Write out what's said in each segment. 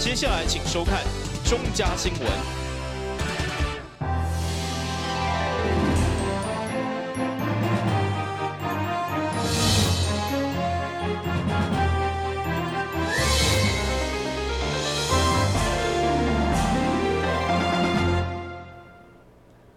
接下来请收看中嘉新闻。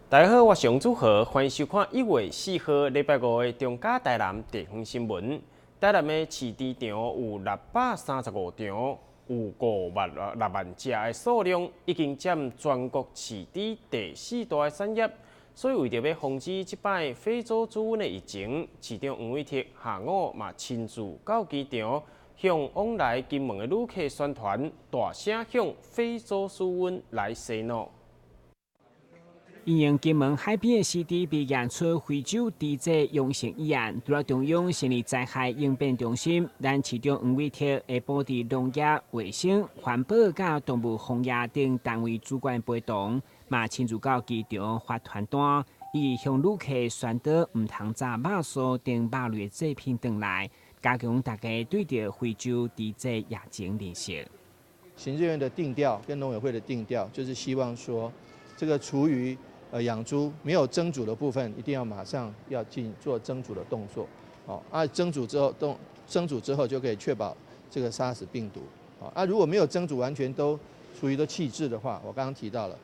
大家好，我是杨祖和，欢迎收看1月4号礼拜5的中嘉台南地方新闻。台南的市场有635场，有5万只的数量，已经占全国市场第4大的产业。所以为着要防止这摆非洲猪瘟的疫情，市长黄伟哲下午嘛亲自到机场，向往来金门的旅客宣传，大声向非洲猪瘟来洗脑。因应金门海边的市场被验出非洲猪瘟阳性一案，除了中央生理灾害应变中心，咱市长黄伟哲会保持农业、卫生、环保甲动物防疫等单位主管陪同，嘛亲自到机场发传单，以向旅客宣导唔通炸肉酥等肉类制品回来，加强大家对着非洲猪瘟疫情认识。行政院的定调跟农委会的定调，就是希望说，这个厨余养猪没有蒸煮的部分，一定要马上要做蒸煮的动作，蒸煮之后就可以确保这个杀死病毒，如果没有蒸煮完全都厨余都弃置的话，我刚刚提到了，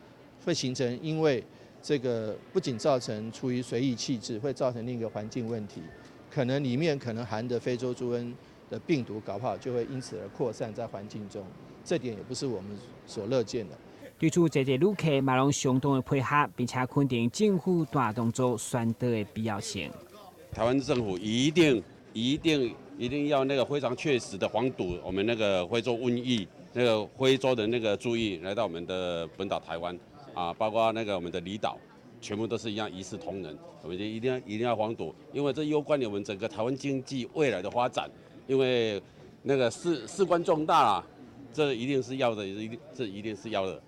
会形成因为这个不仅造成厨余随意弃置，会造成另一个环境问题，可能里面可能含的非洲猪瘟的病毒，搞不好就会因此而扩散在环境中，这点也不是我们所乐见的。对此，这些旅客嘛拢相当的配合，并且肯定政府大动作宣导的必要性。台湾政府一定要那个非常确实的防堵我们那个非洲瘟疫，那个非洲的那个猪疫来到我们的本岛台湾啊，包括那个我们的离岛，全部都是一样一视同仁。我们就一定要防堵，因为这攸关我们整个台湾经济未来的发展，因为那个事关重大啦，这一定是要的，这一定是要的。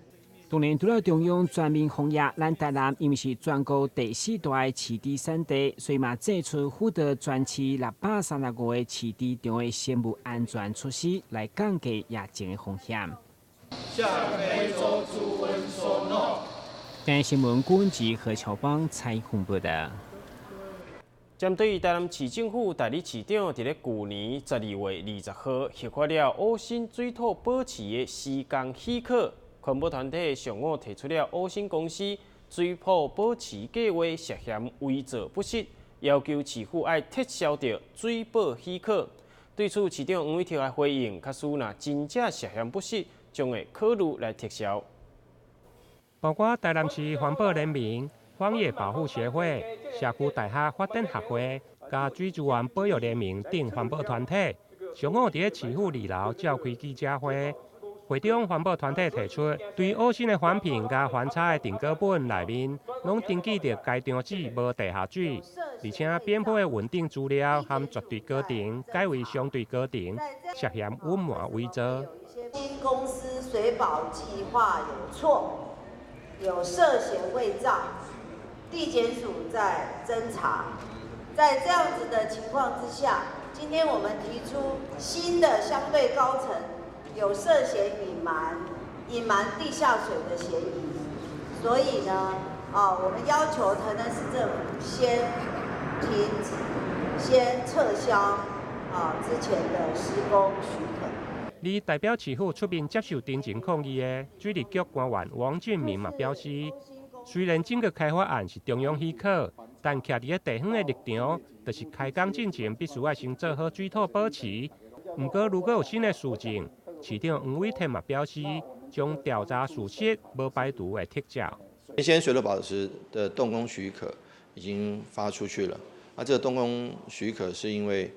当然，除了中央全面防疫，咱台南因为是全国第4大的饲猪产地，所以嘛祭出负责全市635个饲猪场的生物安全措施，来降低疫情的风险。向非洲猪瘟说 no。今日新闻顾问及何乔邦采访报道。针对台南市政府代理市长伫咧去年12月20号核发了乌新水土保持的施工许可。环保团体上午提出了乌新公司水土保持计划涉嫌伪造不实，要求市府要撤销掉水保许可。对此，市长黄伟哲回应，假使若真正涉嫌不实，将会考虑来撤销。包括台南市环保联盟、荒野保护协会、社区大学发展协会、甲水资源保育联盟等环保团体，上午伫市府2楼召开记者会。会中环保团体提出，对乌新的环评甲环差的定稿本内面，拢登记着该场址无地下水，而且编配的稳定资料含绝对高程改为相对高程，涉嫌隐瞒伪造。新公司水保计划有错，有涉嫌伪造，地检署在侦查。在这样子的情况之下，今天我们提出新的相对高层。有涉嫌隐瞒地下水的嫌疑，所以呢，我们要求台南市政府先停止、先撤销之前的施工许可。而代表市府出面接受真情抗议的水利局官员王俊明嘛表示，虽然整个开发案是中央许可，但徛伫地方的立场，就是开工进前必须要先做好水土保持。不过，如果有新的事情，市长黄伟哲嘛表示，将调查事实，无排除会撤销。原先水土保持的动工许可已经发出去了，这个动工许可是因为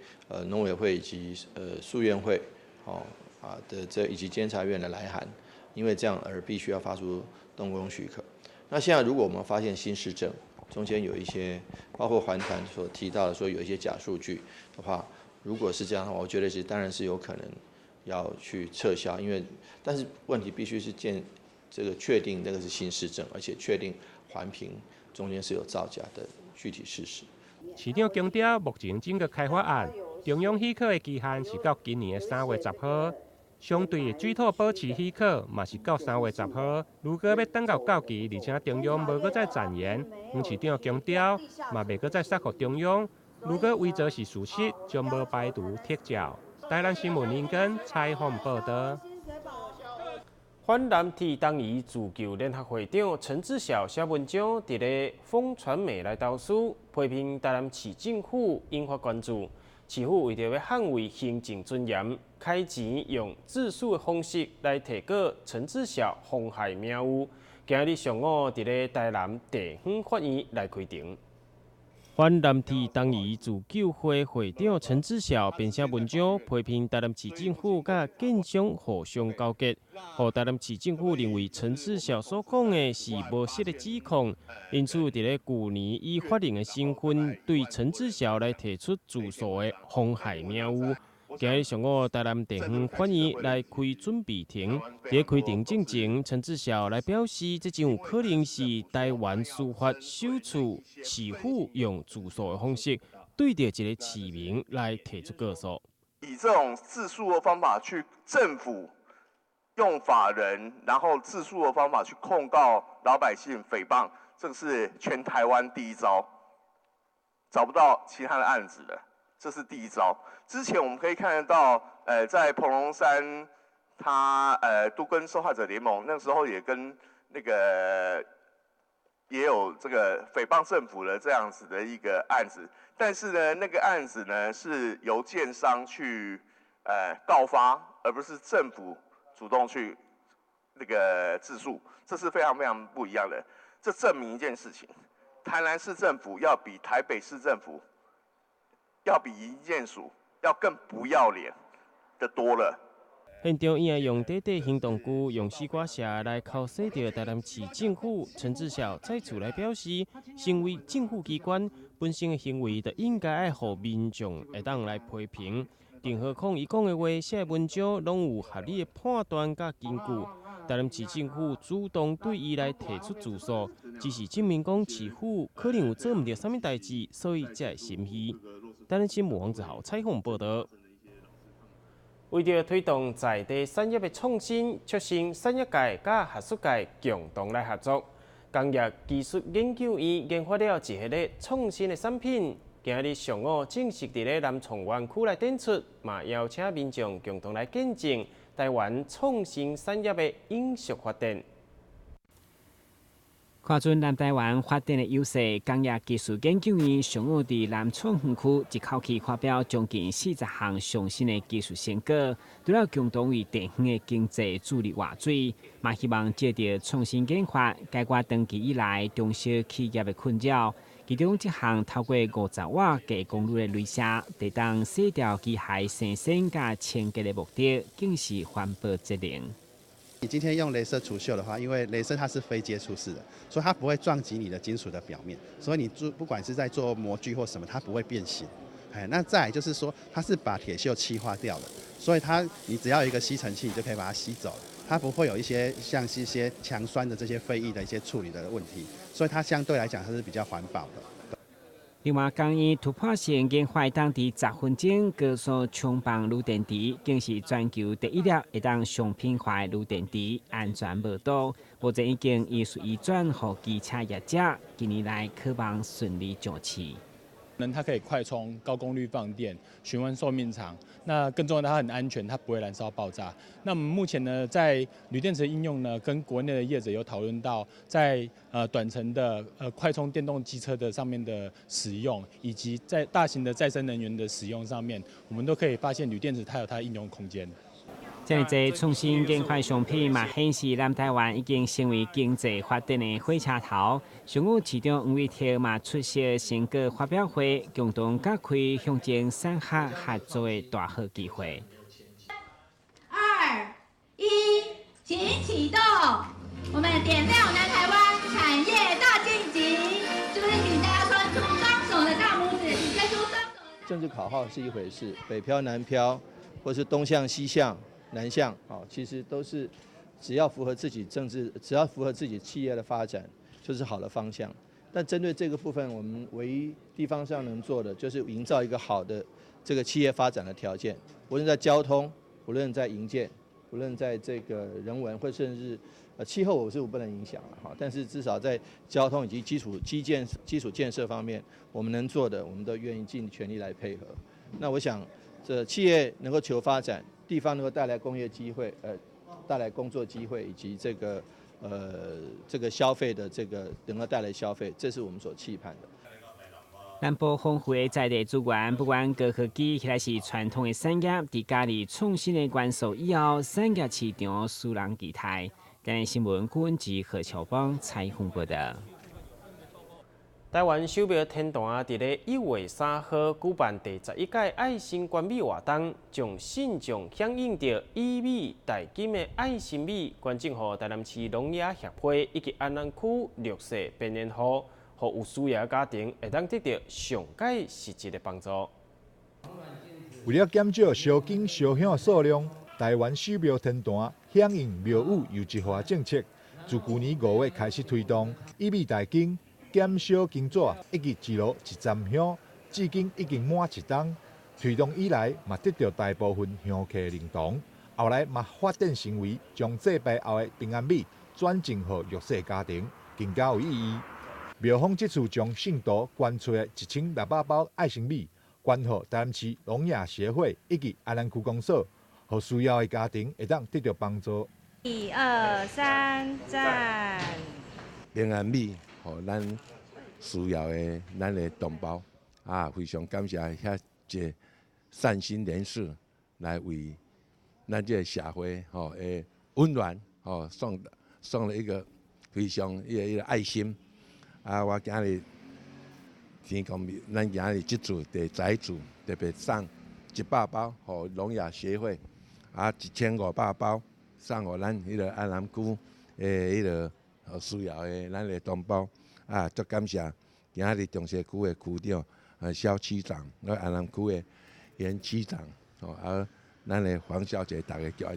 农委会以及诉愿会以及监察院的来函，因为这样而必须要发出动工许可。那现在如果我们发现新市政中间有一些，包括环团所提到的说有一些假数据的话，如果是这样的话，我觉得当然是有可能要去撤销，但是问题必须是确定那个是新市政，而且确定环评中间是有造假的具体事实。市长强调，目前整个开发案中央许可的期限是到今年的3月10号，相对水土保持许可，嘛是到3月10号。如果要等到到期，而且中央无搁再展延，黄市长强调，嘛袂搁再杀给中央。如果伪造是事实，将无排除撤照。台南新闻林根采访报道。反蓝铁党谊自救联合会长陈志孝写文章，伫咧风传媒来投诉，批评台南市政府引发关注。市府为着要捍卫行政尊严，开钱用自诉的方式来提告陈志孝妨害名誉。今日上午伫咧台南地方法院来开庭。反蓝铁党谊自救会会长陈志孝编写文章，批评台南市政府甲建商互相勾结，互台南市政府认为陈志孝所讲的是无实的指控，因此伫咧去年以法人的身份对陈志孝来提出自诉的妨害名誉。今日上午，台南地方法院来开准备庭。在开庭之前，陈志孝来表示，这真有可能是台湾司法首次市府用自诉的方式对着一个市民来提出告诉。以这种自诉的方法去政府用法人，然后自诉的方法去控告老百姓诽谤，这是全台湾第一招，找不到其他的案子了。这是第一招。之前我们可以看得到，在彭龙山，他都跟受害者联盟那时候也跟那个也有这个诽谤政府的这样子的一个案子，但是呢，那个案子呢是由建商去告发，而不是政府主动去那个自诉，这是非常非常不一样的。这证明一件事情：台南市政府要比台北市政府。要比营建署要更不要脸的多了。现场伊还用短短行动句，用四瓜社来敲洗掉台南市政府。陈志孝再次来表示，身为政府机关，本身的行为就应该爱互民众会当来批评。更何况伊讲的话、写文章拢有合理的判断甲根据。台南市政府主动对伊来提出自诉，只是证明讲市府可能有做唔到啥物代志，所以才会心虚。台南新闻黄子豪采访报道。为着推动在地产业的创新，促成产业界甲学术界共同来合作，工业技术研究院研发了一系列创新的产品。今日上午正式伫咧南创园区来展出，嘛邀请民众共同来见证台湾创新产业的永续发展。看准南台湾发展的优势，工业技术研究院上午伫南创园区一口气发表将近40项上新的技术成果，除了共同为地方的经济助力活水，嘛希望借着创新研发，解决长期以来中小企业的困扰。其中一项透过50瓦架公路的雷射，得当洗掉机械生产甲清洁的目的，更是环保责任。你今天用雷射除锈的话，因为雷射它是非接触式的，所以它不会撞击你的金属的表面，所以你不管是在做模具或什么，它不会变形。那再来就是说，它是把铁锈气化掉了，所以你只要有一个吸尘器，你就可以把它吸走了，它不会有一些像是一些强酸的这些废液的一些处理的问题，所以它相对来讲它是比较环保的。另外，工业突破性研发当地10分钟高速充棒锂电池，更是全球第一粒会当商品化的锂电池，安全无毒。目前已经艺术移转予机车业者，近年来可望顺利上市。它可以快充、高功率放电、循环寿命长。那更重要的，它很安全，它不会燃烧爆炸。那我们目前呢，在铝电池应用呢，跟国内的业者有讨论到，在短程的快充电动机车的上面的使用，以及在大型的再生能源的使用上面，我们都可以发现铝电池它有它的应用空间。这样一创新研发商品嘛，显示南台湾已经成为经济发展的火车头。上午市长黄伟哲嘛出席成果发表会，共同揭开向前产学合作的大好机会。2、1，请启动！我们点亮南台湾产业大晋级，是不是请大家伸出双手的大拇指，伸出双手？政治口号是一回事，北漂南漂，或是东向西向。南向其实都是只要符合自己政治，只要符合自己企业的发展，就是好的方向。但针对这个部分，我们唯一地方上能做的，就是营造一个好的这个企业发展的条件，无论在交通，无论在营建，无论在这个人文或甚至气候，我不能影响了哈。但是至少在交通以及基础建设方面，我们能做的，我们都愿意尽全力来配合。那我想，这企业能够求发展，地方能够带来工业机会，带来工作机会，以及这个消费的能够带来消费，这是我们所期盼的。南部丰富的在地资源，不管高科技，或是传统的产业，伫家里创新的元素以后，产业市场使人期待。今日新闻顾问及何乔邦采访报道。台湾手表天坛伫咧1月3号举办第11届爱心冠冕活动，将信众响应着以美代金的爱心米，捐赠予台南市农业协会以及安南区绿色便利户。互有需要的家庭会当得到上界实质的帮助。为了减少烧金烧香的数量，台湾手表天坛响应庙宇邮寄化政策，自去年5月开始推动以美代金减少金纸以及一路一站香，至今已经满1冬。推动以来，嘛得到大部分香客认同。后来嘛发展成为将祭拜后的平安米转赠予弱势家庭，更加有意义。庙方这次将信徒捐出的1600包爱心米，捐予台南市农业协会以及安南区公所，予需要的家庭会当得到帮助。1、2、3，赞！平安米，予咱需要的咱的同胞非常感谢遐一善心人士来为咱这个社会的温暖送了一个非常一个爱心。我今日天公庙，咱今日这次第10次特别送100包予农业协会，1500包送予咱迄个安南区的迄个需要的咱的同胞足感谢今日中西区的区长、肖区长、安南区的严区长，咱的黄小姐，大家叫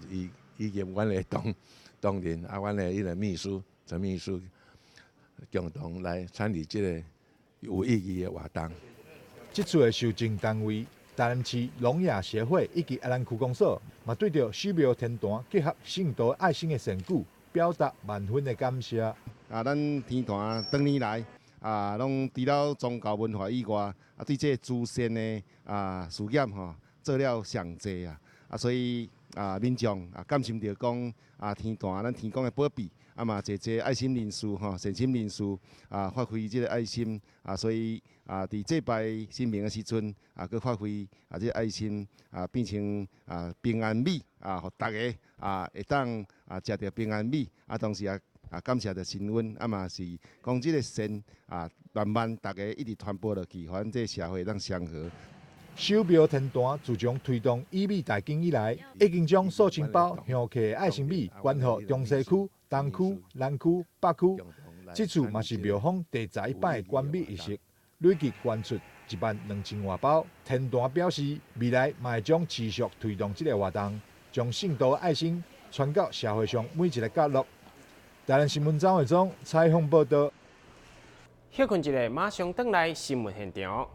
以及阮的同仁，阮的迄个秘书陈秘书。共同来参与这个有意义的活动。这次的受赠单位，台南市农业协会以及安南区公所，嘛对着手表天坛结合信徒爱心的善举，表达万分的感谢。咱天坛当年来拢除了宗教文化以外，对这祖先的事业做了上济所以民众甘心着讲天坛咱天公的保庇。嘛，侪爱心人士善心人士发挥这个爱心所以伫祭拜神明的时阵佮发挥这个爱心变成平安米互大家会当食到平安米同时感谢着神温嘛是讲这个善慢慢大家一直传播落去，互咱这社会当祥和。手表天坛自从推动以美代金以来，已经将数千包香客的爱心米捐予中西区、东区、南区、北区。这次嘛是庙方第11摆的捐米仪式，累计捐出12000多包。天坛表示，未来嘛会将持续推动这个活动，将信徒的爱心传到社会上每一个角落。台南新闻张伟忠采访报道。休困一下，马上转来新闻现场。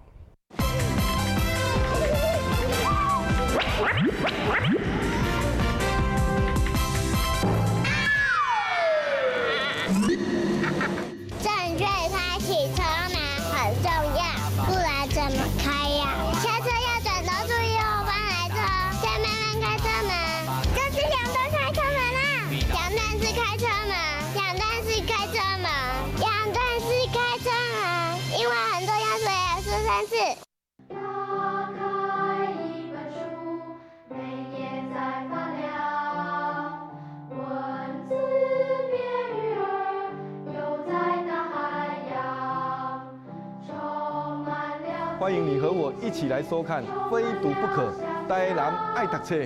正确开启车门很重要，不然怎么开呀？下车要转头注意后方来车，再慢慢开车门。这是两段开车门啦，两段式开车门，两段式开车门，两段式开车门，因为很多要说也是3次。欢迎你和我一起来收看《非读不可》，台南爱读册。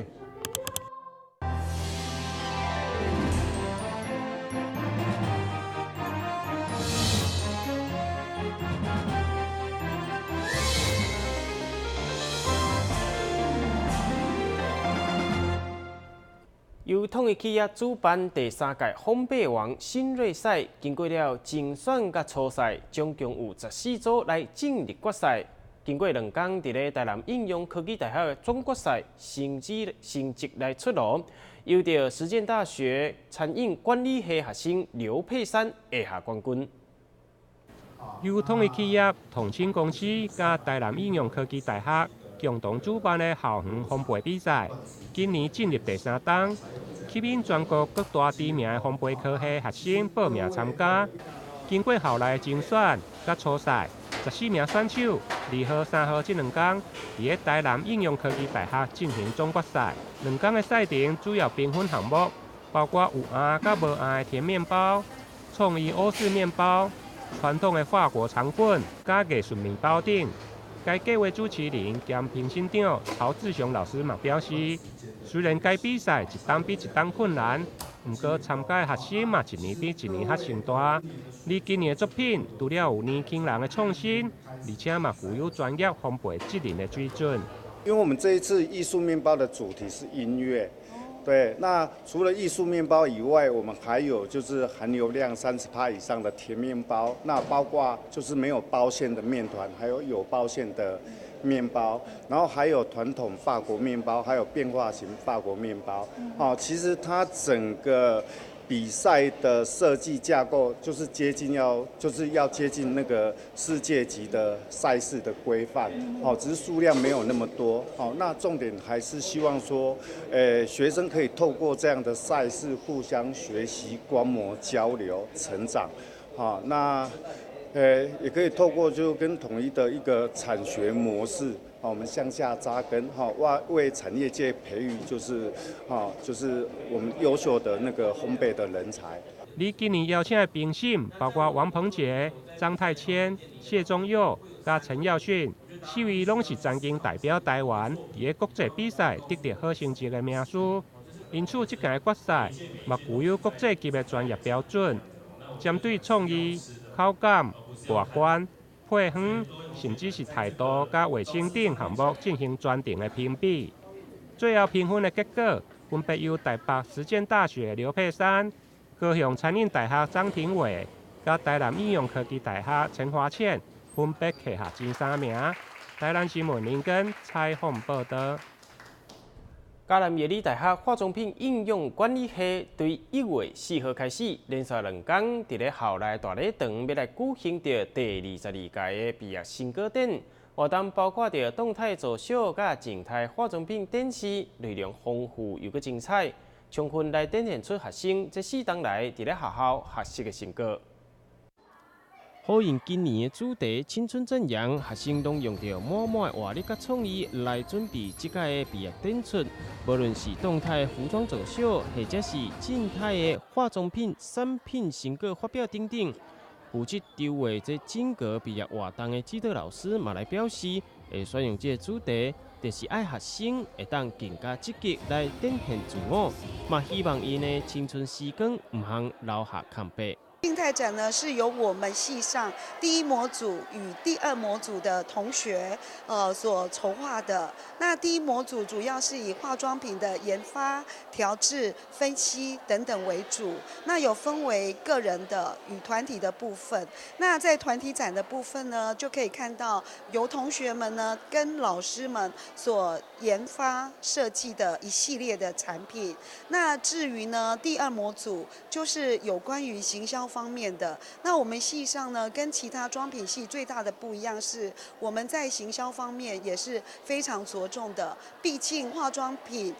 由统一企业主办第3届烘焙王新锐赛，经过了精选甲初赛，总共有14组来进入决赛。经过2天，伫咧台南应用科技大学的总决赛成绩来出炉，由着实践大学餐饮管理系学生刘佩珊拿下冠军。由统一企业、同青公司甲台南应用科技大学共同主办的校园烘焙比赛，今年进入第3档，吸引全国各大知名的烘焙科系学生报名参加。经过校内精选甲初赛，14名选手2号、3号这2天，伫台南应用科技大学进行总决赛。2天的赛程主要评分项目包括有餡甲无餡的甜面包、创意欧式面包。传统的法国长棍加艺术面包等，该计划主持人兼评审长曹志雄老师嘛表示，虽然该比赛一档比一档困难，不过参加的学生嘛一年比一年较盛大。你今年的作品除了有年轻人的创新，而且嘛具有专业烘焙职人的水准。因为我们这一次艺术面包的主题是音乐。对，那除了艺术面包以外，我们还有就是含油量30%以上的甜面包，那包括就是没有包馅的面团，还有包馅的面包，然后还有传统法国面包，还有变化型法国面包。其实它整个比赛的设计架构就是要接近那个世界级的赛事的规范，只是数量没有那么多。那重点还是希望说，学生可以透过这样的赛事互相学习、观摩、交流、成长。那也可以透过就跟统一的一个产学模式。我们向下扎根，为产业界培育就是我们优秀的那个烘焙的人才。你今年邀请的评审包括王鹏杰、张泰谦、谢宗佑、甲陈耀迅，4位拢是曾经代表台湾伫国际比赛得到好成绩的名师，因此这届决赛嘛具有国际级的专业标准，针对创意、口感、外观、配方，甚至是态度甲卫生等项目进行专题的评比。最后评分的结果，分别由台北实践大学刘佩珊、高雄餐饮大学张庭伟、甲台南应用科技大学陈华倩分别摕下前3名。台南新闻林根采访报道。嘉南夜里大学化妆品应用管理系对1月4号开始，连续2天伫咧校内大礼堂要来举行着第22届的毕业成果展，活动包括着动态造小甲静态化妆品展示，内容丰富又阁精彩，充分来展现出学生这4天来伫咧学校学习的成果。呼应今年的主题“青春正阳”，学生拢用着满满的活力甲创意来准备这届的毕业展出。无论是动态的服装造小，或者是静态的化妆品产品成果发表等等，负责筹划这整个毕业活动的指导老师嘛来表示，会选用这个主题，就是爱学生会当更加积极来展现自我，嘛希望因的青春时光唔通留下空白。静态展呢是由我们系上第1模组与第2模组的同学所筹划的。那第1模组主要是以化妆品的研发、调制、分析等等为主。那有分为个人的与团体的部分。那在团体展的部分呢，就可以看到由同学们呢跟老师们所研发设计的一系列的产品。那至于呢第2模组就是有关于行销方面的。那我们系上呢，跟其他妆品系最大的不一样是，我们在行销方面也是非常着重的。毕竟化妆品，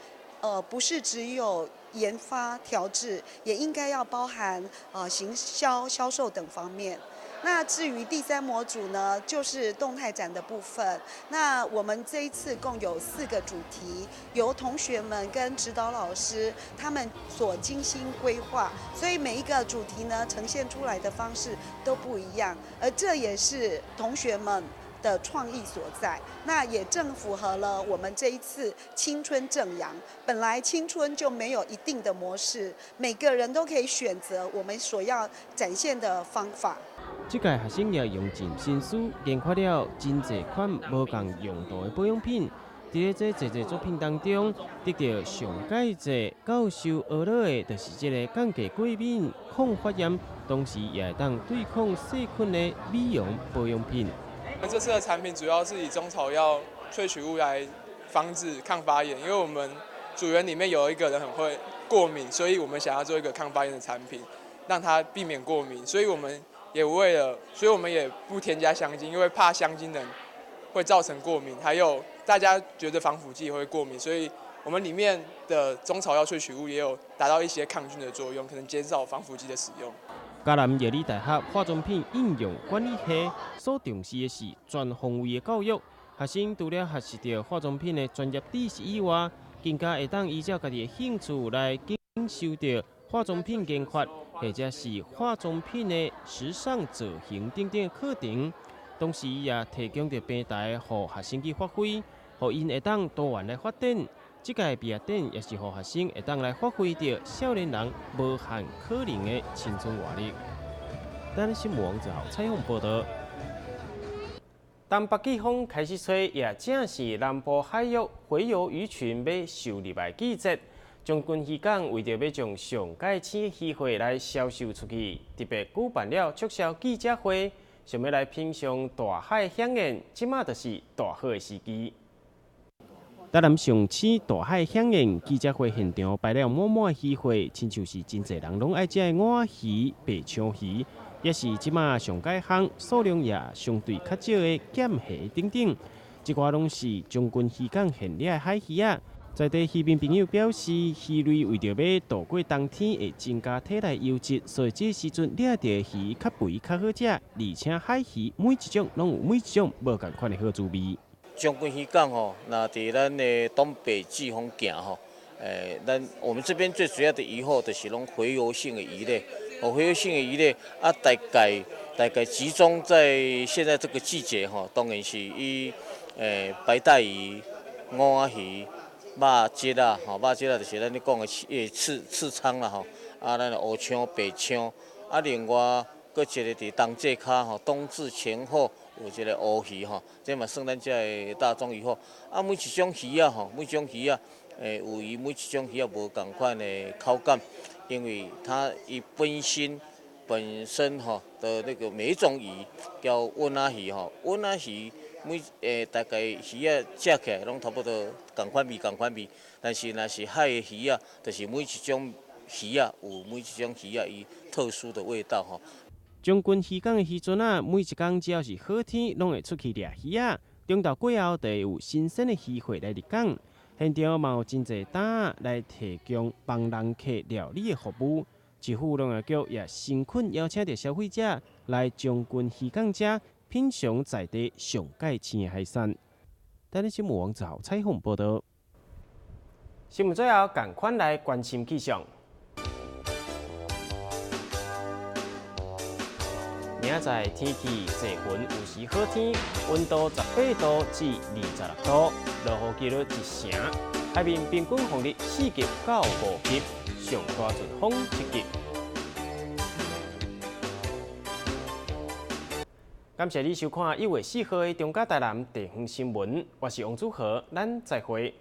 不是只有研发调制，也应该要包含行销、销售等方面。那至于第3模组呢，就是动态展的部分。那我们这一次共有4个主题，由同学们跟指导老师他们所精心规划，所以每一个主题呢呈现出来的方式都不一样，而这也是同学们的创意所在。那也正符合了我们这一次青春正阳。本来青春就没有一定的模式，每个人都可以选择我们所要展现的方法。这届学生也用尽心思研发了真侪款无同用途的保养品，在这侪作品当中，得到上届侪教授学到的，就是这个降低过敏、抗发炎，同时也会当对抗细菌的美容保养品。这次的产品主要是以中草药萃取物来防止抗发炎，因为我们组员里面有一个人很会过敏，所以我们想要做一个抗发炎的产品，让他避免过敏。所以我们也不添加香精，因为怕香精人会造成过敏，还有大家觉得防腐剂会过敏，所以我们里面的中草药萃取物也有达到一些抗菌的作用，可能减少防腐剂的使用。嘉南夜里大学化妆品应用管理系所重视的是全方位的教育，学生除了学习到化妆品的专业知识以外，更加会当依照家己的兴趣来经受到化妆品研发，或者是化妆品的时尚造型等等的课程。同时也提供着平台，予学生去发挥，予因会当多元来发展。这届毕业展也是予学生会当来发挥着少年人无限可能的青春活力。咱新闻网之后采访报道。当北季风开始吹，也正是南部海域洄游鱼群要受入的季节。将军渔港为着要将上界青的鱼货来销售出去，特别举办了促销记者会，想要来品尝大海향宴，即马就是大好的时机。台南上市大海향宴记者会现场摆了满满的鱼货，亲像是真侪人拢爱食的晏鱼、白鲳鱼，也是即马上界行数量也相对较少的剑虾等等，即寡拢是将军渔港现掠的海鱼啊。在地渔民朋友表示，鱼类为着要度过冬天，会增加体内优质，所以这时阵掠到的鱼较肥较好食，而且海鱼每一种拢有每一种无共款的好滋味。将军渔港吼，那伫咱的东北季风行吼，我们这边最主要的渔获就是拢洄游性的鱼类，洄游性的鱼类啊，大概集中在现在这个季节吼，当然是以白带鱼、乌仔鱼、肉节啊，吼，肉节啊就是咱咧讲的刺鲳啦吼，啊，咱的乌鲳、白鲳，啊，另外搁一个伫冬季卡吼，冬至前后。有一个乌鱼吼，这嘛算咱这个大众鱼货。啊，每一种鱼啊吼，每种鱼啊，有伊每一种鱼啊无共款的口感，因为它本身吼的那个每一种鱼叫温仔鱼吼，温仔鱼大概鱼啊食起来拢差不多共款味，但是若是海的鱼啊，就是每一种鱼啊有每一种鱼啊伊特殊的味道吼。将军渔港的渔船啊，每一天只要是好天，拢会出去掠鱼啊。中昼过后，就有新鲜的鱼货来入港。现场嘛有真侪担来提供帮人客料理的服务。市府农业局也辛苦邀请着消费者来将军渔港遮品尝在地上界青的海产。台湾新闻网之后采访报道。新闻最后赶快来关心气象。明仔天气多云，有时好天，温度18度至26度，落雨几率1成。海面平均风力4级到5级，上大阵风7级。感谢你收看1月4号的中嘉台南地方新闻，我是王祖和，咱再会。